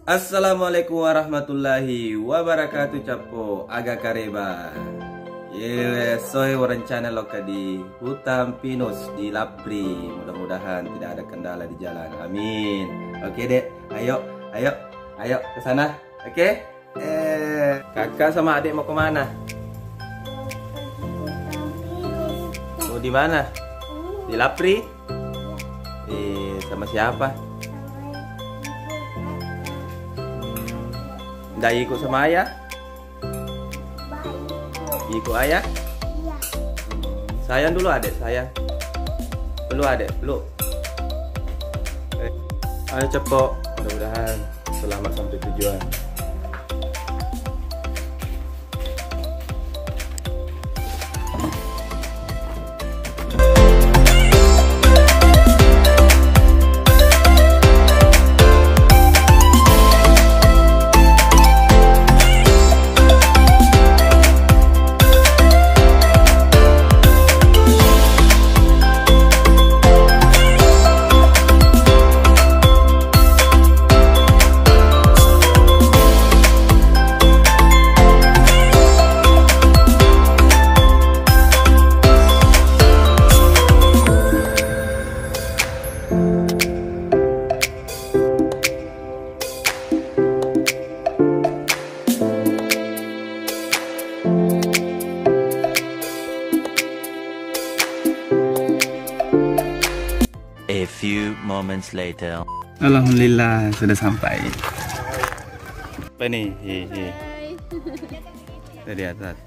Assalamualaikum warahmatullahi wabarakatuh capo aga kareba. Soy warencana loka di Hutan Pinus di Lapri. Mudah-mudahan tidak ada kendala di jalan. Amin. Oke dek, ayo ke sana. Oke? Kakak sama adik mau kemana? Mau di mana? Di Lapri? Sama siapa? Nggak ikut sama ayah? Ikut ayah? Iya. Sayang dulu adek, sayang. Peluk adek, peluk. Ayo cepok, mudah-mudahan selamat sampai tujuan. A few moments later. Alhamdulillah sudah sampai. Apa nih? Dari atas.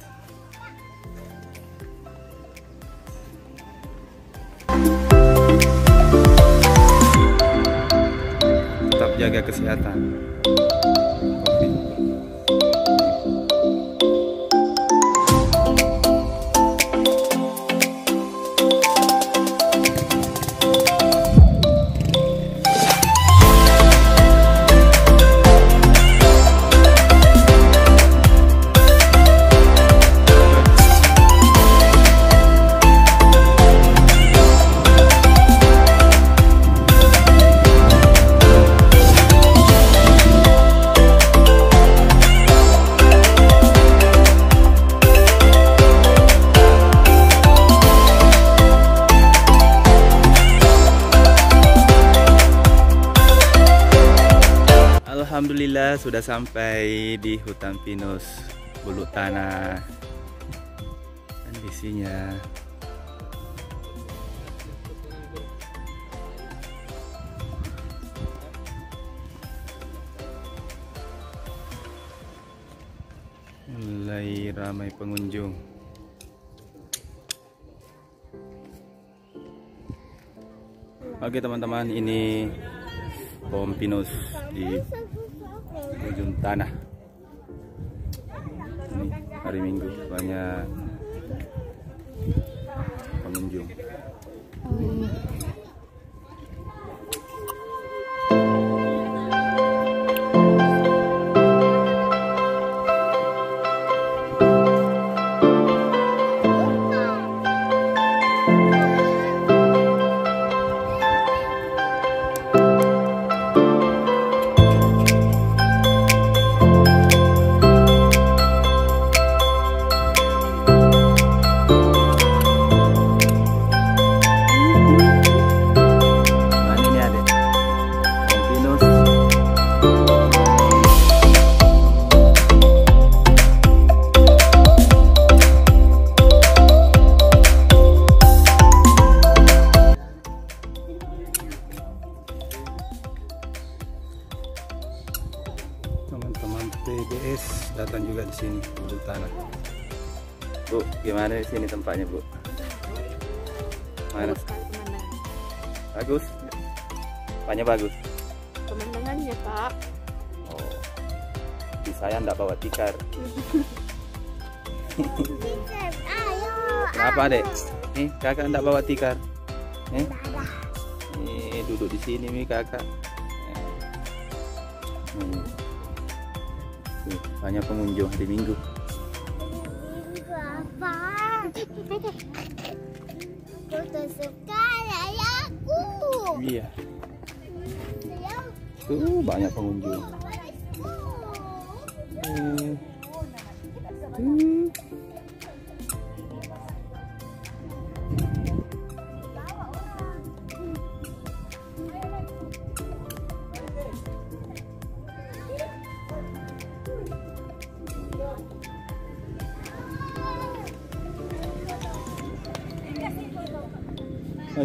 Tetap jaga kesehatan. Alhamdulillah sudah sampai di Hutan Pinus, Bulu Tanah. Kondisinya mulai ramai pengunjung. Oke teman-teman, ini pohon pinus di ujung tanah. Ini hari Minggu banyak pengunjung. Teman-teman PBS datang juga di sini, Bulu Tanah. Bu, gimana di sini tempatnya, Bu? Mana? Bagus. Tempatnya bagus. Pemandangannya, Pak. Oh. Di saya enggak bawa tikar. Kenapa, Dek? Nih, Kakak enggak bawa tikar. Nih, duduk di sini nih, Kakak. Banyak pengunjung hari Minggu. Iya. Tuh banyak pengunjung. Oh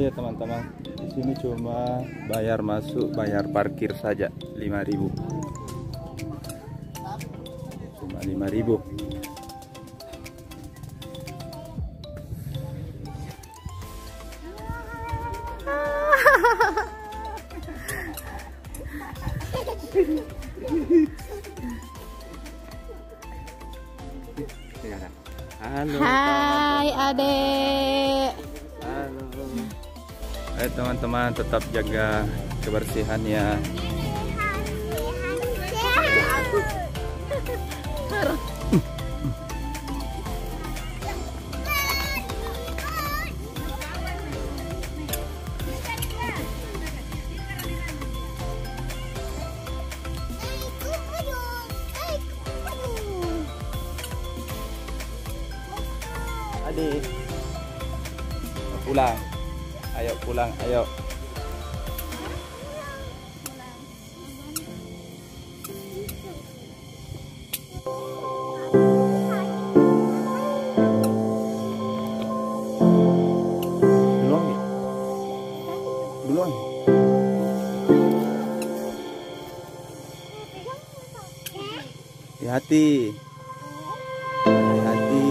ya teman-teman, di sini cuma bayar masuk, bayar parkir saja 5.000. Cuma 5.000. Halo. Hai adek. Halo. Ayo teman-teman, tetap jaga kebersihannya. Adik, pulang. Ayo pulang, ayo. Duluan nih. Duluan. Hati-hati. Hati-hati.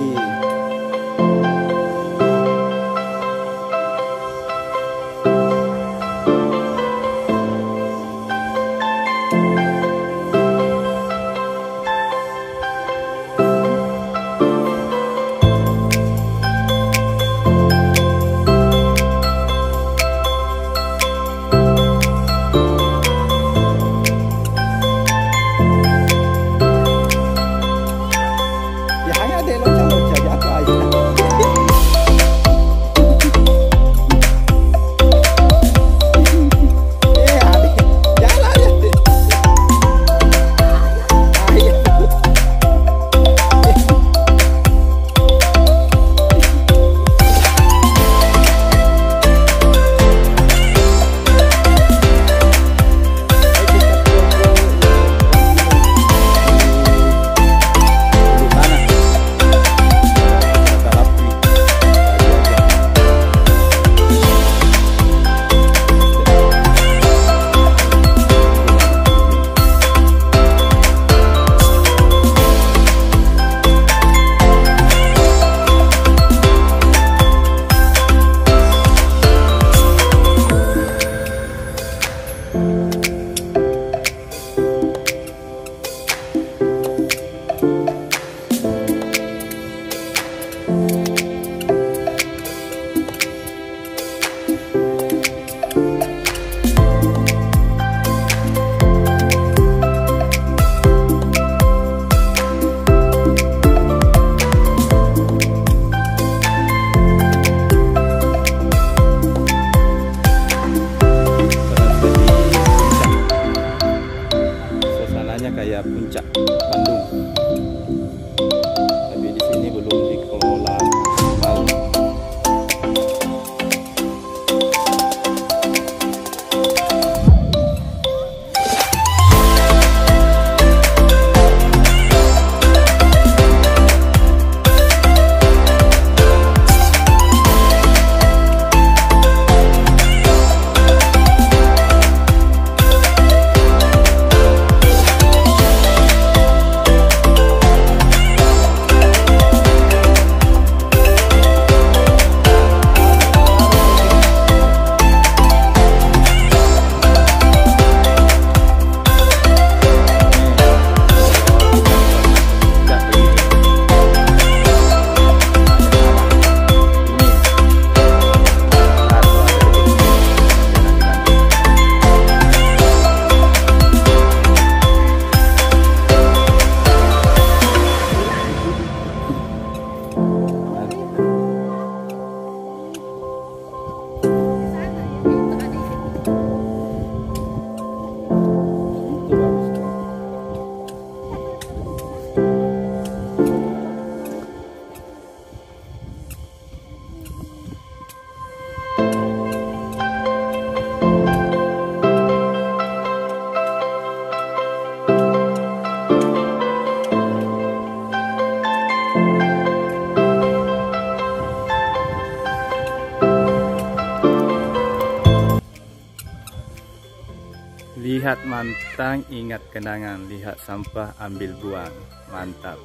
Lihat mantang, ingat kenangan. Lihat sampah, ambil buang. Mantap.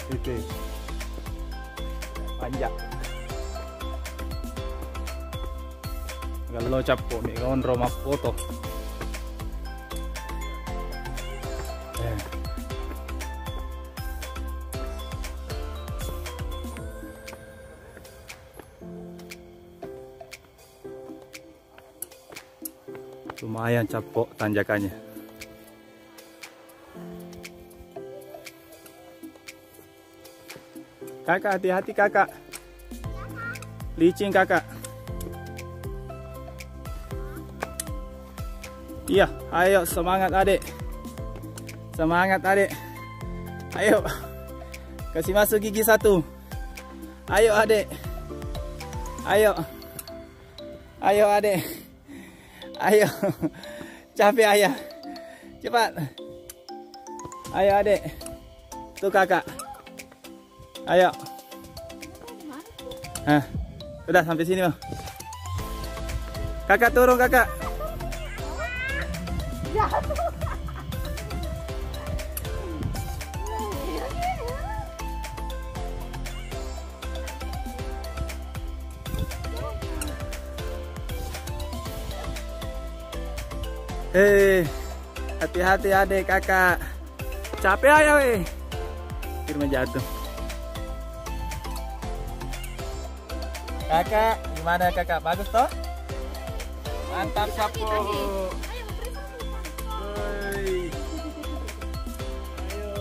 Oke. Panjang. Kalau cappo nih kawan rumah foto. Lumayan cappo tanjakannya. Kakak, hati-hati kakak. Licin kakak. Iya, ayo semangat adik. Semangat adik. Ayo. Kasih masuk gigi 1. Ayo adik. Ayo. Ayo adik. Ayo. Capek ayah. Cepat. Ayo adik. Tuh kakak. Ayo. Nah, udah sampai sini, Bang. Kakak turun, kakak. Hati-hati adik kakak. Capek aja weh. Firman jatuh. Kakak, gimana kakak? Bagus toh? Mantap sapu. Woi. Ayo.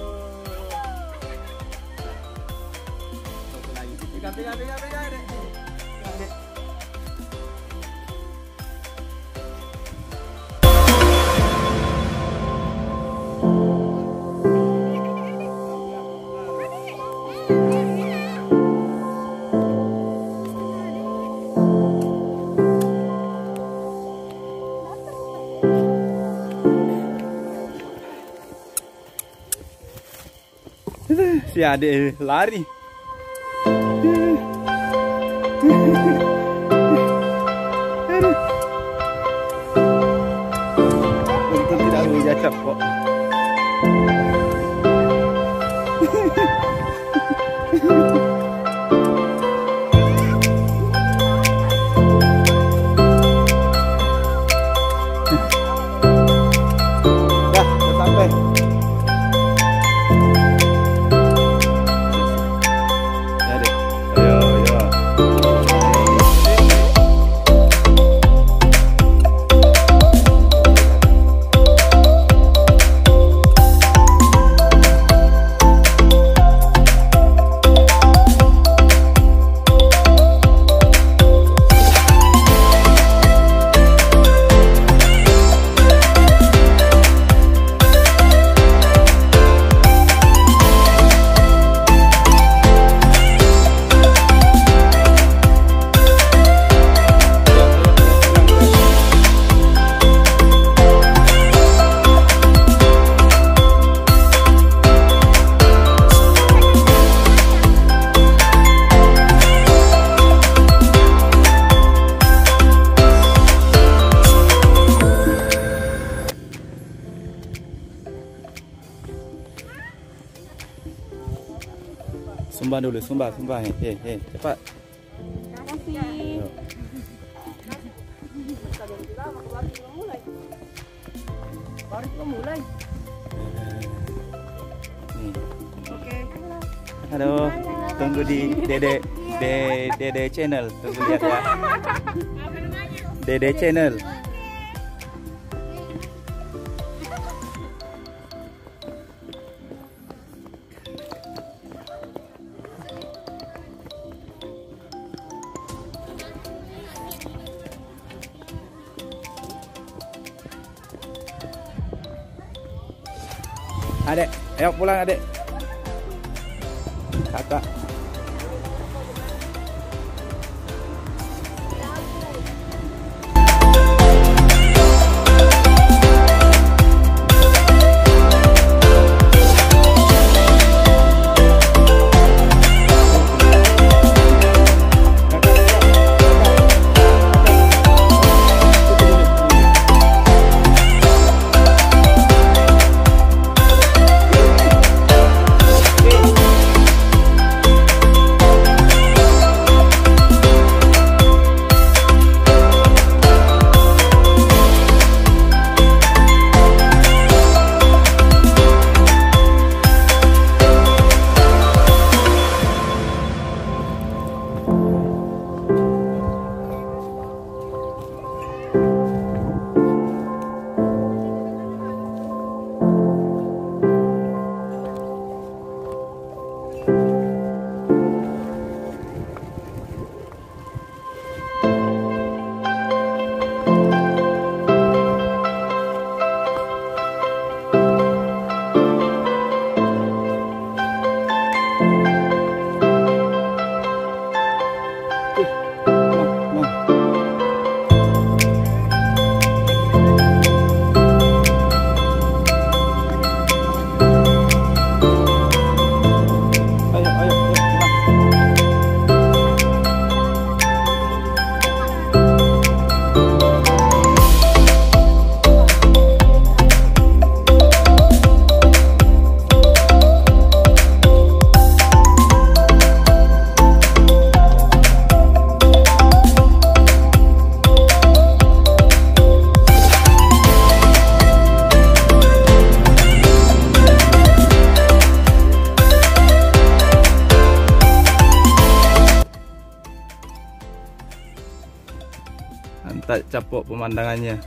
Satu lagi. Tiga adik. Si adik lari. Untung tidak menjajak kok. Dah, sampai. Sumbah dulu, sumbah. Cepat. Makasih. Baru mulai. Oke. Halo, tunggu di Dede channel, tunggu lihat ya. Dede channel. Adek, ayo pulang adek. Kakak. Mantap capok pemandangannya.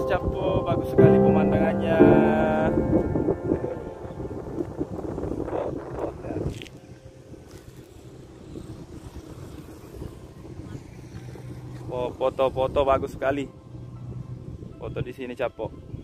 Capok, bagus sekali pemandangannya. Oh, foto-foto bagus sekali. Foto di sini capok.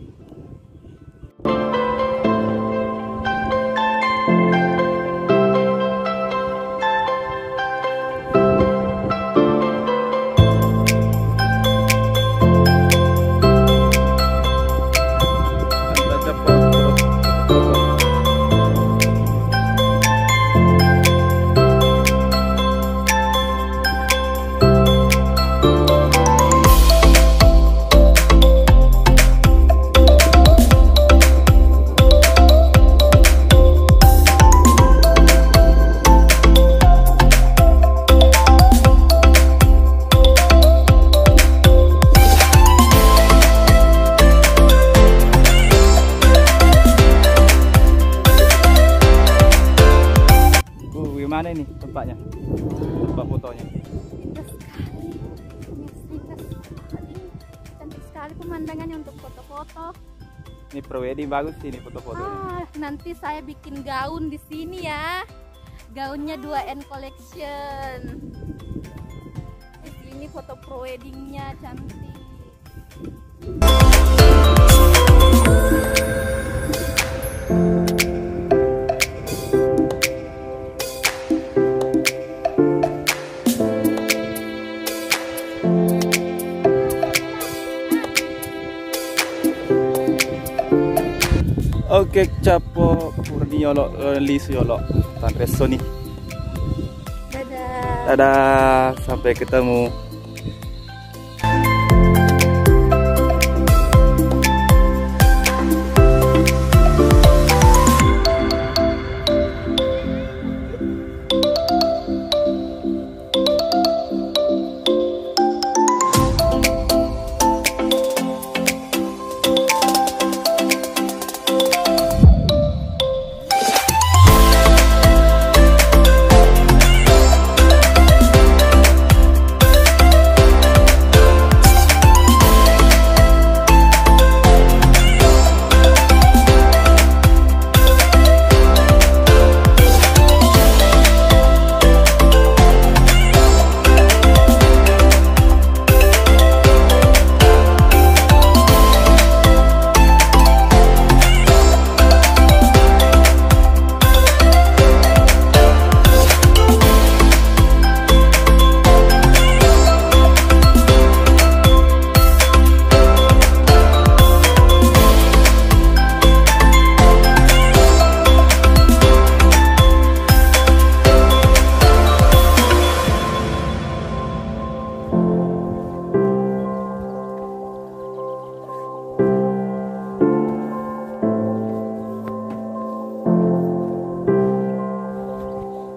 Gimana ini tempatnya? Tempat fotonya. Indah sekali. Indah sekali. Cantik sekali pemandangannya untuk foto-foto. Ini prewedding bagus sih ini foto-foto. Nanti saya bikin gaun di sini ya. Gaunnya 2N Collection. Di sini foto preweddingnya cantik. Oke, capo purni yolo lis yolo tan resto nih. Dadah. Dadah, sampai ketemu.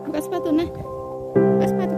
Buka sepatu nah. Buka sepatu.